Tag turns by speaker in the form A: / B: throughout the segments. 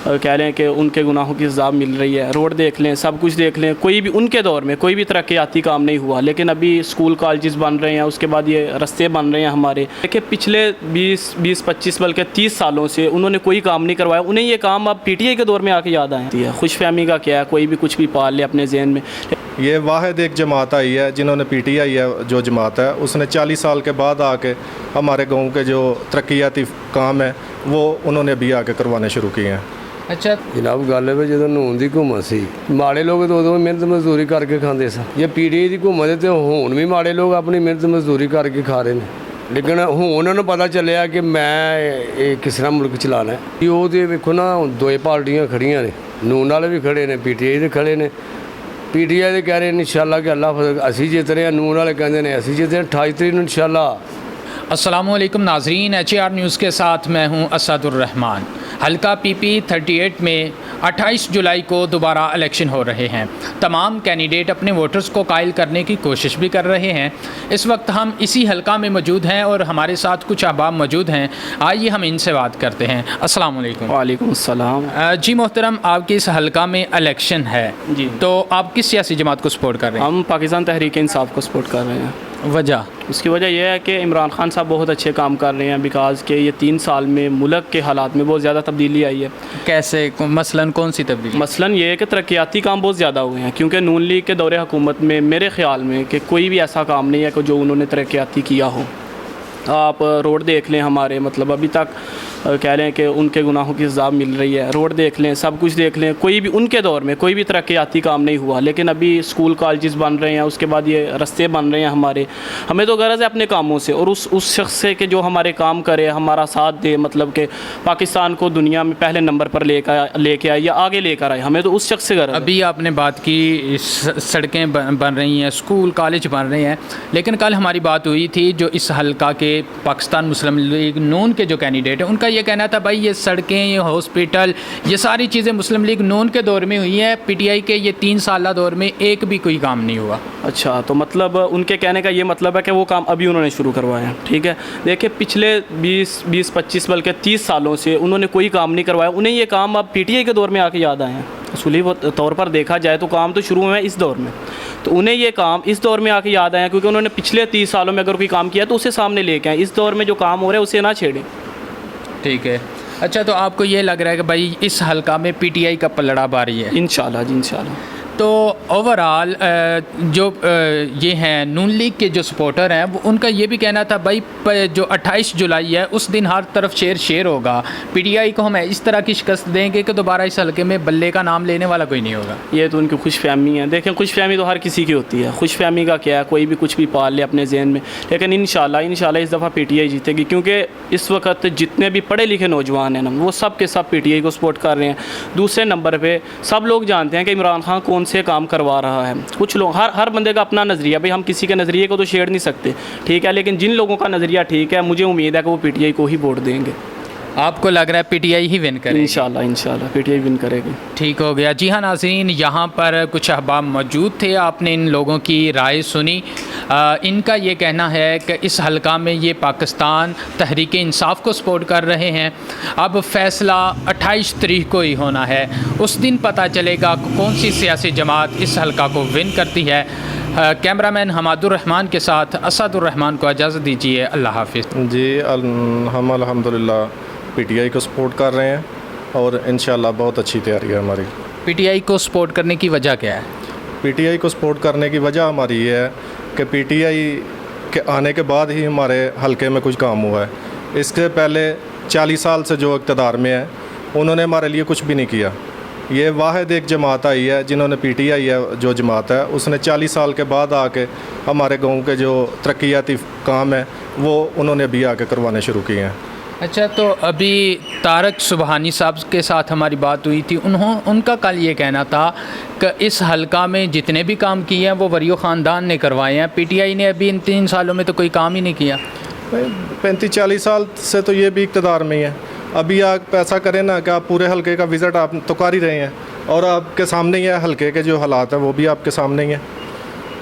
A: कह लें कि उनके गुनाहों की सज़ा मिल रही है। रोड देख लें, सब कुछ देख लें, कोई भी उनके दौर में कोई भी तरक्याती काम नहीं हुआ, लेकिन अभी स्कूल कॉलेजेस बन रहे हैं, उसके बाद ये रास्ते बन रहे हैं हमारे। देखिए पिछले 20-25 बल्कि 30 सालों से उन्होंने कोई काम नहीं करवाया, उन्हें ये काम अब PTI के दौर में आके याद आए है। खुशफहमी का क्या है, कोई भी कुछ भी पाल ले अपने जहन में।
B: ये वाहिद एक जमात आई है जिन्होंने PTI है जो जमात है, उसने 40 साल के बाद आके हमारे गांव के जो तरक्याती काम है वो उन्होंने अभी आके करवाने शुरू किए हैं।
C: अच्छा जनाब, गल है जो ਨੂਨ ਦੀ ਘੁੰਮਤ ਸੀ, ਮਾੜੇ ਲੋਕ तो उदों मिहनत मजदूरी करके खाते सन। ये PTI की घुम्मत तो हुण भी माड़े लोग अपनी मिहनत मजदूरी करके खा रहे हैं, लेकिन हुण उन्होंने पता चलिया कि मैं किस तरह मुल्क चलाना है। वो तो वेखो ना, दो पार्टियां खड़ियां ने, ਨੂਨ वाले भी खड़े ने, PTI के खड़े ने। PTI ਦੇ कह रहे हैं इंशाल्लाह कि अल्लाह फजल असी जित रहे हैं, ਨੂਨ वाले कहते हैं असी जित रहे हैं 28 तरीक इंशाल्लाह।
D: अस्सलामुअलैकुम नाजरीन, HAR न्यूज़ के साथ मैं हूं असदुर रहमान। हल्का PP 38 में 28 जुलाई को दोबारा इलेक्शन हो रहे हैं। तमाम कैंडिडेट अपने वोटर्स को कायल करने की कोशिश भी कर रहे हैं। इस वक्त हम इसी हल्का में मौजूद हैं और हमारे साथ कुछ अहबाब मौजूद हैं। आइए हम इनसे बात करते हैं। अस्सलाम वालेकुम।
A: वालेकुम अस्सलाम।
D: जी मोहतरम, आपके इस हल्का में इलेक्शन है
A: जी,
D: तो आप किस सियासी जमात को सपोर्ट कर रहे हैं?
A: हम पाकिस्तान तहरीक इंसाफ को सपोर्ट कर रहे हैं।
D: वजह?
A: उसकी वजह यह है कि इमरान खान साहब बहुत अच्छे काम कर रहे हैं, बिकॉज़ के ये 3 साल में मुल्क के हालात में बहुत ज़्यादा तब्दीली आई है।
D: कैसे, मसलन कौन सी तब्दीली?
A: मसलन ये है कि तरक्याती काम बहुत ज़्यादा हुए हैं, क्योंकि नून लीग के दौरे हुकूमत में मेरे ख़्याल में कि कोई भी ऐसा काम नहीं है कि जो उन्होंने तरक्याती किया हो। आप रोड देख लें हमारे, मतलब अभी तक कह लें कि उनके गुनाहों की सज़ा मिल रही है। रोड देख लें, सब कुछ देख लें, कोई भी उनके दौर में कोई भी तरक्याती काम नहीं हुआ, लेकिन अभी स्कूल कॉलेजेस बन रहे हैं, उसके बाद ये रास्ते बन रहे हैं हमारे। हमें तो गरज है अपने कामों से और उस शख्स से कि जो हमारे काम करे, हमारा साथ दे, मतलब कि पाकिस्तान को दुनिया में पहले नंबर पर लेके आए या आगे लेकर आए, हमें तो उस शख्स से गरज है।
D: अभी आपने बात की सड़कें बन रही हैं, स्कूल कॉलेज बन रहे हैं, लेकिन कल हमारी बात हुई थी जो इस हल्का के पाकिस्तान मुस्लिम लीग नून के जो कैंडिडेट हैं, उनका ये कहना था भाई ये सड़कें, ये हॉस्पिटल, ये सारी चीज़ें मुस्लिम लीग नून के दौर में हुई हैं, PTI के ये 3 साल दौर में एक भी कोई काम नहीं हुआ।
A: अच्छा, तो मतलब उनके कहने का ये मतलब है कि वो काम अभी उन्होंने शुरू करवाया है। ठीक है, देखिए पिछले 20-25 बल्कि 30 सालों से उन्होंने कोई काम नहीं करवाया, उन्हें ये काम अब PTI के दौर में आके याद आए हैं। असूली तौर पर देखा जाए तो काम तो शुरू हुए हैं इस दौर में, तो उन्हें ये काम इस दौर में आके याद आया, क्योंकि उन्होंने पिछले 30 सालों में अगर कोई काम किया तो उसे सामने लेके आए। इस दौर में जो काम हो रहा है उसे ना छेड़ें। ठीक है।
D: अच्छा, तो आपको ये लग रहा है कि भाई इस हल्का में PTI का पलड़ा भारी है?
A: इंशाल्लाह जी, इंशाल्लाह।
D: तो ओवरऑल जो ये हैं नून लीग के जो सपोर्टर हैं, वो उनका ये भी कहना था भाई जो 28 जुलाई है उस दिन हर तरफ शेर होगा, PTI को हम इस तरह की शिकस्त देंगे कि दोबारा इस हल्के में बल्ले का नाम लेने वाला कोई नहीं होगा।
A: ये तो उनकी खुशफहमी है। देखें, खुशफहमी तो हर किसी की होती है, खुशफहमी का क्या है, कोई भी कुछ भी पाल ले अपने जहन में, लेकिन इंशाल्लाह इस दफ़ा PTI जीतेगी, क्योंकि इस वक्त जितने भी पढ़े लिखे नौजवान हैं ना, वो सब के सब PTI को सपोर्ट कर रहे हैं। दूसरे नंबर पर सब लोग जानते हैं कि इमरान खान कौन से काम करवा रहा है। कुछ लोग, हर बंदे का अपना नज़रिया, भाई हम किसी के नज़रिए को तो छेड़ नहीं सकते, ठीक है, लेकिन जिन लोगों का नज़रिया ठीक है, मुझे उम्मीद है कि वो PTI को ही वोट देंगे।
D: आपको लग रहा है PTI ही विन करेगी?
A: इंशाल्लाह PTI विन करेगी।
D: ठीक हो गया। जी हाँ नाज़रीन, यहाँ पर कुछ अहबाब मौजूद थे, आपने इन लोगों की राय सुनी। इनका ये कहना है कि इस हल्का में ये पाकिस्तान तहरीक इंसाफ को सपोर्ट कर रहे हैं। अब फ़ैसला 28 तारीख को ही होना है, उस दिन पता चलेगा कौन सी सियासी जमात इस हल्का को विन करती है। कैमरामैन हमादुर रहमान के साथ असदुर रहमान को इजाज़त दीजिए। अल्लाह हाफिज़।
B: जी, हम अल्हम्दुलिल्लाह PTI को सपोर्ट कर रहे हैं और इंशाल्लाह बहुत अच्छी तैयारी है हमारी।
D: PTI को सपोर्ट करने की वजह क्या है?
B: PTI को सपोर्ट करने की वजह हमारी ये है कि PTI के आने के बाद ही हमारे हल्के में कुछ काम हुआ है। इससे पहले 40 साल से जो इक़्तिदार में है उन्होंने हमारे लिए कुछ भी नहीं किया। ये वाहिद एक जमात आई है जिन्होंने PTI है जो जमात है, उसने 40 साल के बाद आके हमारे गांव के जो तरक्याती काम है वो उन्होंने अभी आके करवाने शुरू किए हैं।
D: अच्छा, तो अभी तारक सुबहानी साहब के साथ हमारी बात हुई थी, उनका कल ये कहना था कि इस हल्का में जितने भी काम किए हैं वो वरियो ख़ानदान ने करवाए हैं, PTI ने अभी इन 3 सालों में तो कोई काम ही नहीं किया।
B: 35-40 साल से तो ये भी इक़्तिदार में ही है। अभी आप ऐसा करें ना कि आप पूरे हल्के का विज़िट आप तो कर ही रहे हैं और आपके सामने ही है हल्के के जो हालात हैं वो भी आपके सामने ही हैं।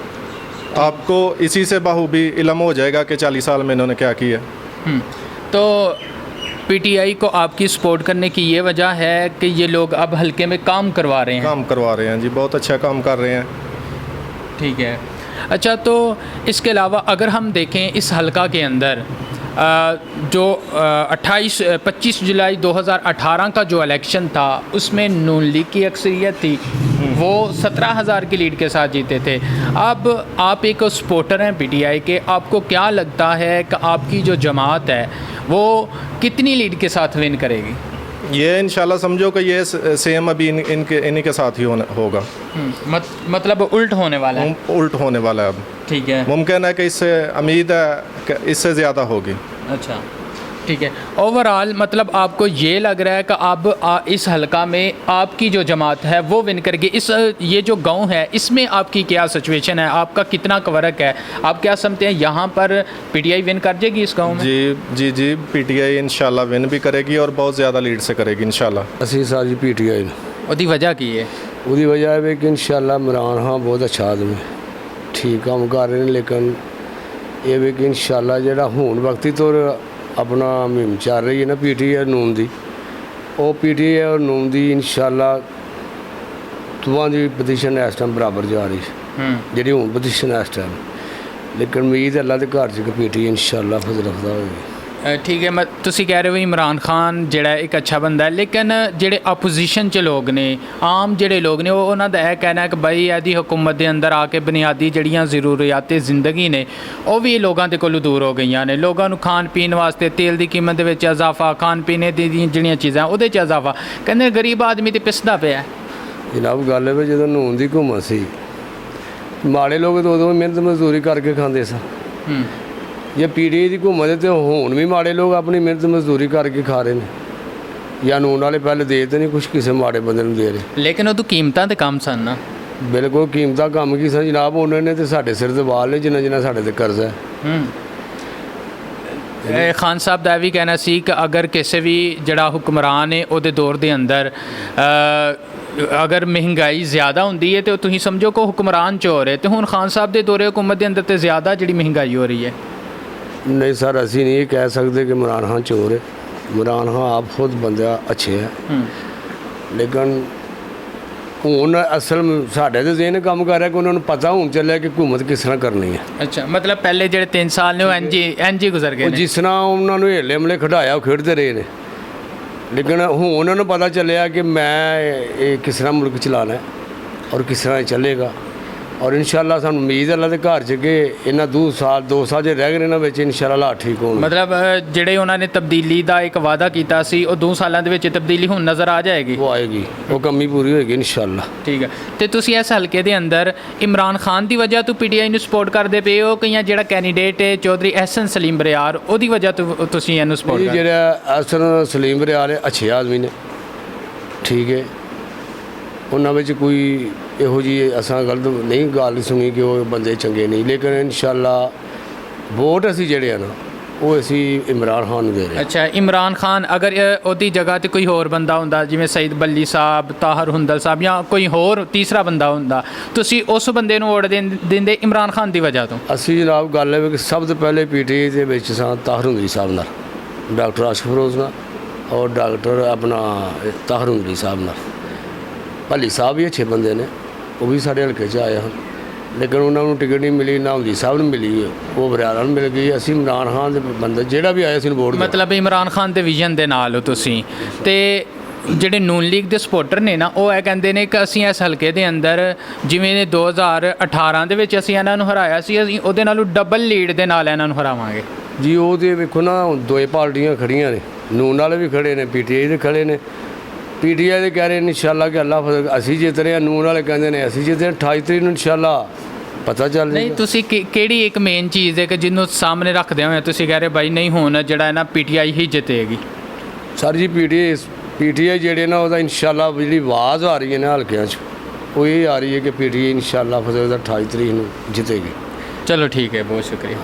B: आपको इसी से बाखूबी इल्म हो जाएगा कि 40 साल में इन्होंने क्या किया।
D: तो पीटीआई को आपकी सपोर्ट करने की ये वजह है कि ये लोग अब हल्के में काम करवा रहे हैं।
B: काम करवा रहे हैं जी, बहुत अच्छा काम कर रहे हैं।
D: ठीक है। अच्छा, तो इसके अलावा अगर हम देखें इस हलका के अंदर जो 25 जुलाई 2018 का जो इलेक्शन था उसमें नून लीग की अक्सरियत थी, वो 17,000 की लीड के साथ जीते थे। अब आप एक सपोर्टर हैं पीटीआई के, आपको क्या लगता है कि आपकी जो जमात है वो कितनी लीड के साथ विन करेगी?
B: ये इंशाल्लाह समझो कि ये सेम अभी इन्हीं के साथ ही होगा।
D: मतलब उल्ट होने वाला है।
B: उल्ट होने वाला है अब।
D: ठीक है।
B: मुमकिन है कि इससे उम्मीद है कि इससे ज़्यादा होगी।
D: अच्छा, ठीक है। ओवरऑल मतलब आपको ये लग रहा है कि अब इस हलका में आपकी जो जमात है वो विन करके ये जो गांव है इसमें आपकी क्या सिचुएशन है, आपका कितना कवरक है, आप क्या समझते हैं यहाँ पर पीटीआई विन कर जाएगी इस गांव में?
B: जी पीटीआई इंशाल्लाह विन भी करेगी और बहुत ज़्यादा लीड से करेगी इंशाल्लाह।
C: ਅਸੀਂ ਸਾਰੀ ਪੀਟੀਆਈ ਨੂੰ
D: ਉਹਦੀ ਵਜ੍ਹਾ ਕੀ ਹੈ?
C: ਉਹਦੀ ਵਜ੍ਹਾ ਹੈ ਕਿ ਇਨਸ਼ਾਅੱਲਾ ਇਮਰਾਨ ਖਾਨ ਬਹੁਤ ਅੱਛਾ ਆਦਮੀ ਠੀਕ ਕੰਮ ਕਰ ਰਹੇ ਨੇ, ਲੇਕਿਨ ਇਹ ਵੀ ਕਿ ਇਨਸ਼ਾਅੱਲਾ ਜਿਹੜਾ ਹੁਣ ਵਕਤੀ ਤੌਰ ਆਪਣਾ ਮੁਹਿੰਮ ਚੱਲ ਰਹੀ ਹੈ ਨਾ ਪੀਟੀਆਈ ਨੂਨ ਦੀ, ਉਹ ਪੀਟੀਆਈ ਔਰ ਨੂਨ ਦੀ ਇਨਸ਼ਾਅੱਲਾ ਦੋਵਾਂ ਦੀ ਪੋਜੀਸ਼ਨ ਇਸ ਟਾਈਮ ਬਰਾਬਰ ਜਾ ਰਹੀ ਹੈ ਜਿਹੜੀ ਹੁਣ ਪੋਜੀਸ਼ਨ ਇਸ ਟਾਈਮ, ਲੇਕਿਨ ਉਮੀਦ ਅੱਲਾ ਦੇ ਘਰ 'ਚ ਕਿ ਪੀਟੀਆਈ ਇਨਸ਼ਾਅੱਲਾ ਫਜ਼ਲ ਰਫਦਾ ਹੋਏਗੀ।
D: ठीक है। मैं तुसी कह रहे हो इमरान खान ਜਿਹੜਾ ਇੱਕ ਅੱਛਾ ਬੰਦਾ ਹੈ, ਲੇਕਿਨ ਜਿਹੜੇ ਆਪੋਜੀਸ਼ਨ 'ਚ ਲੋਕ ਨੇ, ਆਮ ਜਿਹੜੇ ਲੋਕ ਨੇ, ਉਹ ਉਹਨਾਂ ਦਾ ਇਹ ਕਹਿਣਾ ਹੈ ਕਿ ਬਈ ਇਹਦੀ ਹੁਕੂਮਤ ਦੇ ਅੰਦਰ ਆ ਕੇ ਬੁਨਿਆਦੀ ਜਿਹੜੀਆਂ ਜ਼ਰੂਰੀਆਤ ਜ਼ਿੰਦਗੀ ਨੇ ਉਹ ਵੀ ਲੋਕਾਂ ਦੇ ਕੋਲੋਂ ਦੂਰ ਹੋ ਗਈਆਂ ਨੇ। ਲੋਕਾਂ ਨੂੰ ਖਾਣ ਪੀਣ ਵਾਸਤੇ ਤੇਲ ਦੀ ਕੀਮਤ ਦੇ ਵਿੱਚ ਇਜ਼ਾਫਾ, ਖਾਣ ਪੀਣੇ ਦੀ ਜਿਹੜੀਆਂ ਚੀਜ਼ਾਂ ਉਹਦੇ 'ਚ ਇਜ਼ਾਫਾ, ਕਹਿੰਦੇ ਗਰੀਬ ਆਦਮੀ ਤੇ ਪਿਸਦਾ ਪਿਆ।
C: ਜਨਾਬ ਗੱਲ ਹੈ ਵੀ ਜਦੋਂ ਨੂਨ ਦੀ ਹੁਕੂਮਤ ਸੀ ਮਾੜੇ ਲੋਕ ਤਾਂ ਉਦੋਂ ਮਿਹਨਤ ਮਜ਼ਦੂਰੀ ਕਰਕੇ ਖਾਂਦੇ ਸਨ। ਜੇ ਪੀੜ੍ਹੀ ਦੀ ਹੁਕੂਮਤ ਹੈ ਤੇ ਹੁਣ ਵੀ ਮਾੜੇ ਲੋਕ ਆਪਣੀ ਮਿਹਨਤ ਮਜ਼ਦੂਰੀ ਕਰਕੇ ਖਾ ਰਹੇ ਨੇ, ਜਾਂ ਨੂਨ ਵਾਲੇ ਪਹਿਲੇ ਦੇ ਤੇ ਨਹੀਂ ਕੁਛ ਕਿਸੇ ਮਾੜੇ ਬੰਦੇ ਨੂੰ ਦੇ ਰਹੇ।
D: ਲੇਕਿਨ ਉਦੋਂ ਕੀਮਤਾਂ ਤੇ ਕੰਮ ਸਨ ਨਾ।
C: ਬਿਲਕੁਲ ਕੀਮਤਾਂ ਕੰਮ ਕੀ ਸਨ ਜਨਾਬ, ਉਹਨਾਂ ਨੇ ਤੇ ਸਾਡੇ ਸਿਰ ਤੇ ਵਾਲ ਨੇ ਜਿੰਨਾ ਸਾਡੇ ਤੇ ਕਰਜ਼ਾ ਹੈ।
D: ਖਾਨ ਸਾਹਿਬ ਦਾ ਇਹ ਵੀ ਕਹਿਣਾ ਸੀ ਕਿ ਅਗਰ ਕਿਸੇ ਵੀ ਜਿਹੜਾ ਹੁਕਮਰਾਨ ਹੈ ਉਹਦੇ ਦੌਰ ਦੇ ਅੰਦਰ ਅਗਰ ਮਹਿੰਗਾਈ ਜ਼ਿਆਦਾ ਹੁੰਦੀ ਹੈ ਤੇ ਤੁਸੀਂ ਸਮਝੋ ਕਿ ਹੁਕਮਰਾਨ ਚੋਰ ਹੈ, ਤੇ ਹੁਣ ਖਾਨ ਸਾਹਿਬ ਦੇ ਦੌਰੇ ਹੁਕੂਮਤ ਦੇ ਅੰਦਰ ਤੇ ਜ਼ਿਆਦਾ ਜਿਹੜੀ ਮਹਿੰਗਾਈ ਹੋ ਰਹੀ ਹੈ।
C: नहीं सर, ਅਸੀਂ नहीं कह सकते कि इमरान खान चोर है। इमरान खान आप खुद बंदा अच्छे है, लेकिन ਹੁਣ ਅਸਲ ਸਾਡੇ ਤੇ ਜ਼ੇਨ ਕੰਮ ਕਰ ਰਿਹਾ ਕਿ ਉਹਨਾਂ ਨੂੰ ਪਤਾ ਹੁਣ ਚੱਲਿਆ ਕਿ ਹੁਕੂਮਤ ਕਿਸ ਤਰ੍ਹਾਂ ਕਰਨੀ ਹੈ।
D: ਅੱਛਾ, ਮਤਲਬ ਪਹਿਲੇ ਜਿਹੜੇ 3 ਸਾਲ ਨੇ ਉਹ ਐਨਜੀ ਗੁਜ਼ਰ ਗਏ
C: ਉਹ
D: ਨੇ।
C: ਜਿਸ ਤਰ੍ਹਾਂ ਉਹਨਾਂ ਨੂੰ ਹਿੱਲੇ ਹਮਲੇ ਖਿਡਾਇਆ ਉਹ ਖੇਡਦੇ ਰਹੇ ਨੇ, ਲੇਕਿਨ ਹੁਣ ਉਹਨਾਂ ਨੂੰ ਪਤਾ ਚੱਲਿਆ ਕਿ ਮੈਂ ਇਹ ਕਿਸ ਤਰ੍ਹਾਂ ਮੁਲਕ ਚਲਾਉਣਾ ਹੈ ਔਰ ਕਿਸ ਤਰ੍ਹਾਂ ਇਹ ਚੱਲੇਗਾ। ਔਰ ਇਨਸ਼ਾਅੱਲਾ ਸਾਨੂੰ ਉਮੀਦ ਹੈ ਅੱਲਾ ਦੇ ਘਰ 'ਚ ਕਿ ਇਹਨਾਂ 2 ਸਾਲ ਜੇ ਰਹਿ ਗਏ ਇਹਨਾਂ ਵਿੱਚ ਇਨਸ਼ਾਅੱਲਾ ਹਾਲਾਤ ਠੀਕ ਹੋਣਗੇ।
D: ਮਤਲਬ ਜਿਹੜੇ ਉਹਨਾਂ ਨੇ ਤਬਦੀਲੀ ਦਾ ਇੱਕ ਵਾਅਦਾ ਕੀਤਾ ਸੀ ਉਹ 2 ਸਾਲਾਂ ਦੇ ਵਿੱਚ ਤਬਦੀਲੀ ਹੁਣ ਨਜ਼ਰ ਆ ਜਾਏਗੀ।
C: ਉਹ ਆਏਗੀ, ਉਹ ਕਮੀ ਪੂਰੀ ਹੋਏਗੀ ਇਨਸ਼ਾਅੱਲਾ।
D: ਠੀਕ ਹੈ। ਤੇ ਤੁਸੀਂ ਇਸ ਹਲਕੇ ਦੇ ਅੰਦਰ ਇਮਰਾਨ ਖਾਨ ਦੀ ਵਜ੍ਹਾ ਤੋਂ ਪੀਟੀਆਈ ਨੂੰ ਸਪੋਰਟ ਕਰਦੇ ਪਏ ਹੋ ਕਿ ਜਾਂ ਜਿਹੜਾ ਕੈਂਡੀਡੇਟ ਹੈ ਚੌਧਰੀ ਅਹਿਸਨ ਸਲੀਮ ਬਰਿਆਰ ਉਹਦੀ ਵਜ੍ਹਾ ਤੋਂ ਤੁਸੀਂ ਇਹਨੂੰ ਸਪੋਰਟ ਕਰਦੇ?
C: ਜਿਹੜਾ ਅਹਿਸਨ ਸਲੀਮ ਬਰਿਆਰ ਹੈ ਅੱਛੇ ਆਦਮੀ ਨੇ, ਠੀਕ ਹੈ, ਉਹਨਾਂ ਵਿੱਚ ਕੋਈ ਇਹੋ ਜਿਹੀ ਅਸਾਂ ਗਲਤ ਨਹੀਂ ਗੱਲ ਸੁਣੀ ਕਿ ਉਹ ਬੰਦੇ ਚੰਗੇ ਨਹੀਂ, ਲੇਕਿਨ ਇਨਸ਼ਾਅੱਲਾ ਵੋਟ ਅਸੀਂ ਜਿਹੜੇ ਆ ਨਾ ਉਹ ਅਸੀਂ ਇਮਰਾਨ ਖਾਨ ਨੂੰ ਦੇ ਰਹੇ।
D: ਅੱਛਾ, ਇਮਰਾਨ ਖਾਨ ਅਗਰ ਉਹਦੀ ਜਗ੍ਹਾ ਤੇ ਕੋਈ ਹੋਰ ਬੰਦਾ ਹੁੰਦਾ ਜਿਵੇਂ ਸਈਦ ਬੱਲੀ ਸਾਹਿਬ, ਤਾਹਰ ਹੁੰਦਲ ਸਾਹਿਬ ਜਾਂ ਕੋਈ ਹੋਰ ਤੀਸਰਾ ਬੰਦਾ ਹੁੰਦਾ, ਤੁਸੀਂ ਉਸ ਬੰਦੇ ਨੂੰ ਵੋਟ ਦਿੰਦੇ ਇਮਰਾਨ ਖਾਨ ਦੀ ਵਜ੍ਹਾ ਤੋਂ?
C: ਅਸੀਂ ਜਨਾਬ ਗੱਲ ਹੈ ਕਿ ਸਭ ਤੋਂ ਪਹਿਲੇ ਪੀਟੀਆਈ ਦੇ ਵਿੱਚ ਸਾਂ ਤਾਹਰ ਹੁੰਦਲੀ ਸਾਹਿਬ ਨਾਲ, ਡਾਕਟਰ ਆਸ਼ਿਕ ਫਿਰੋਜ਼ ਨਾਲ ਔਰ ਡਾਕਟਰ ਆਪਣਾ ਤਾਹਰ ਹੁੰਦਲੀ ਸਾਹਿਬ ਨਾਲ। ਭੱਲੀ ਸਾਹਿਬ ਵੀ ਅੱਛੇ ਬੰਦੇ ਨੇ, ਉਹ ਵੀ ਸਾਡੇ ਹਲਕੇ 'ਚ ਆਏ ਹਨ, ਲੇਕਿਨ ਉਹਨਾਂ ਨੂੰ ਟਿਕਟ ਨਹੀਂ ਮਿਲੀ, ਨਾ ਹੁੰਦੀ ਸਾਹਿਬ ਨੂੰ ਮਿਲੀ, ਉਹ ਬਰਿਆਰਾਂ ਨੂੰ ਮਿਲ ਗਈ। ਅਸੀਂ ਇਮਰਾਨ ਖਾਨ ਦੇ ਬੰਦੇ ਜਿਹੜਾ ਵੀ ਆਇਆ ਸੀ ਵੋਟ,
D: ਮਤਲਬ ਇਮਰਾਨ ਖਾਨ ਦੇ ਵਿਜ਼ਨ ਦੇ ਨਾਲ ਹੋ ਤੁਸੀਂ। ਤੇ ਜਿਹੜੇ ਨੂਨ ਲੀਗ ਦੇ ਸਪੋਰਟਰ ਨੇ ਨਾ ਉਹ ਇਹ ਕਹਿੰਦੇ ਨੇ ਕਿ ਅਸੀਂ ਇਸ ਹਲਕੇ ਦੇ ਅੰਦਰ ਜਿਵੇਂ 2018 ਦੇ ਵਿੱਚ ਅਸੀਂ ਇਹਨਾਂ ਨੂੰ ਹਰਾਇਆ ਸੀ, ਅਸੀਂ ਉਹਦੇ ਨਾਲੋਂ ਡਬਲ ਲੀਡ ਦੇ ਨਾਲ ਇਹਨਾਂ ਨੂੰ ਹਰਾਵਾਂਗੇ।
C: ਜੀ ਉਹ ਤੇ ਵੇਖੋ ਨਾ ਦੋਏ ਪਾਰਟੀਆਂ ਖੜੀਆਂ ਨੇ, ਨੂਨ ਵਾਲੇ ਵੀ ਖੜੇ ਨੇ, ਪੀਟੀਆਈ ਦੇ ਖੜੇ ਨੇ। ਪੀਟੀਆਈ ਦੇ ਕਹਿ ਰਹੇ ਨੇ ਇਨਸ਼ਾਅੱਲਾ ਕਿ ਅੱਲਾ ਫਜ਼ਲ ਅਸੀਂ ਜਿੱਤ ਰਹੇ ਹਾਂ, ਨੂਨ ਵਾਲੇ ਕਹਿੰਦੇ ਨੇ ਅਸੀਂ ਜਿੱਤ ਰਹੇ। 28 ਤਰੀਕ ਨੂੰ ਇਨਸ਼ਾਅੱਲਾ ਪਤਾ ਚੱਲ
D: ਨਹੀਂ, ਤੁਸੀਂ ਕਿਹੜੀ ਇੱਕ ਮੇਨ ਚੀਜ਼ ਹੈ ਕਿ ਜਿਹਨੂੰ ਸਾਹਮਣੇ ਰੱਖਦੇ ਹੋਏ ਤੁਸੀਂ ਕਹਿ ਰਹੇ ਬਾਈ ਨਹੀਂ ਹੁਣ ਜਿਹੜਾ ਹੈ ਨਾ ਪੀਟੀਆਈ ਹੀ ਜਿੱਤੇਗੀ?
C: ਸਰ ਜੀ ਪੀਟੀਆਈ ਜਿਹੜੇ ਨਾ ਉਹਦਾ ਇਨਸ਼ਾਅੱਲਾ ਜਿਹੜੀ ਆਵਾਜ਼ ਆ ਰਹੀ ਹੈ ਨਾ ਹਲਕਿਆਂ 'ਚ ਉਹ ਇਹ ਆ ਰਹੀ ਹੈ ਕਿ ਪੀਟੀਆਈ ਇਨਸ਼ਾਅੱਲਾ ਫਜ਼ਲ 28 ਤਰੀਕ ਨੂੰ ਜਿੱਤੇਗੀ।
D: ਚਲੋ ਠੀਕ ਹੈ, ਬਹੁਤ ਸ਼ੁਕਰੀਆ।